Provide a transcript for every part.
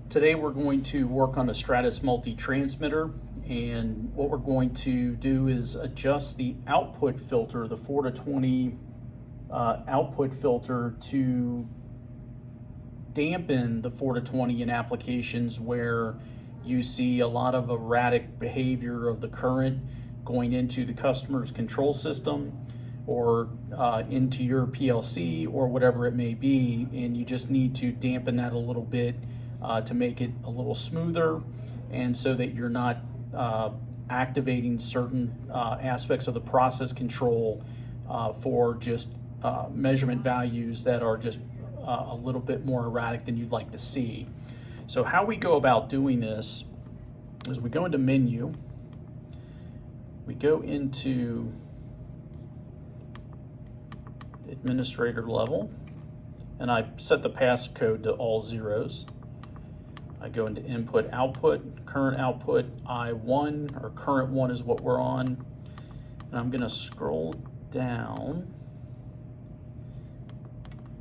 Today we're going to work on a Stratus multi-transmitter, and what we're going to do is adjust the output filter, the 4 to 20 output filter, to dampen the 4 to 20 in applications where you see a lot of erratic behavior of the current going into the customer's control system or into your PLC or whatever it may be, and you just need to dampen that a little bit to make it a little smoother, and so that you're not activating certain aspects of the process control for just measurement values that are just a little bit more erratic than you'd like to see. So how we go about doing this is we go into menu, we go into administrator level, and I set the passcode to all zeros. I go into input output, current output I1, or current one is what we're on, and I'm going to scroll down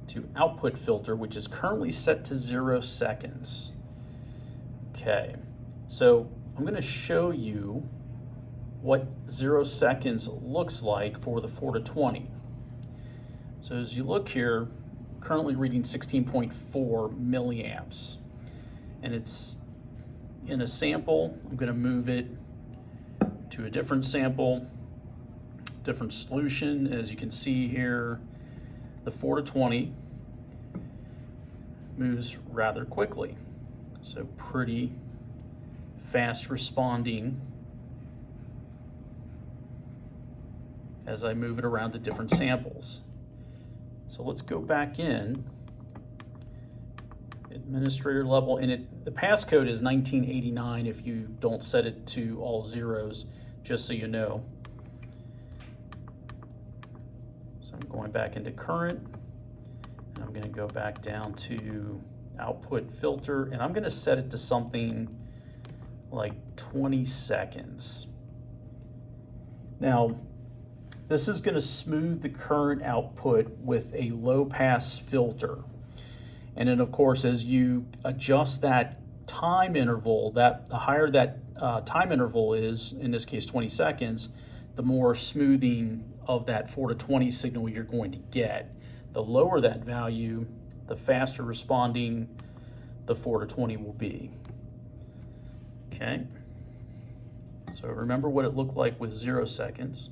to output filter, which is currently set to 0 seconds. Okay, so I'm going to show you what 0 seconds looks like for the 4 to 20. So as you look here, currently reading 16.4 milliamps, and it's in a sample. I'm going to move it to a different sample, different solution. As you can see here, the 4 to 20 moves rather quickly, so pretty fast responding as I move it around to different samples. So let's go back in administrator level, and the passcode is 1989 if you don't set it to all zeros, just so you know. So I'm going back into current, and I'm going to go back down to output filter, and I'm going to set it to something like 20 seconds. Now, this is going to smooth the current output with a low pass filter. And then of course, as you adjust that time interval, the higher that time interval is, in this case 20 seconds, the more smoothing of that 4 to 20 signal you're going to get. The lower that value, the faster responding the 4 to 20 will be. Okay, so remember what it looked like with 0 seconds.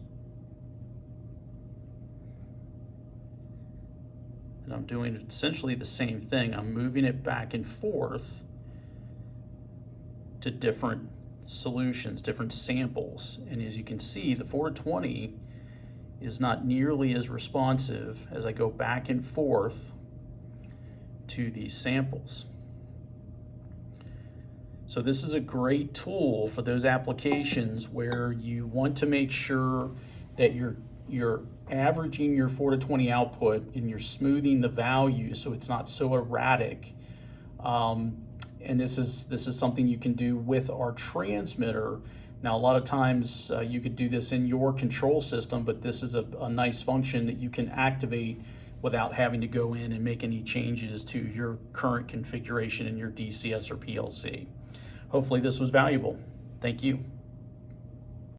And I'm doing essentially the same thing. I'm moving it back and forth to different solutions, different samples. And as you can see, the 4 to 20 is not nearly as responsive as I go back and forth to these samples. So this is a great tool for those applications where you want to make sure that you're averaging your 4 to 20 output and you're smoothing the value so it's not so erratic. And this is something you can do with our transmitter. Now, a lot of times you could do this in your control system, but this is a nice function that you can activate without having to go in and make any changes to your current configuration in your DCS or PLC. Hopefully this was valuable. Thank you.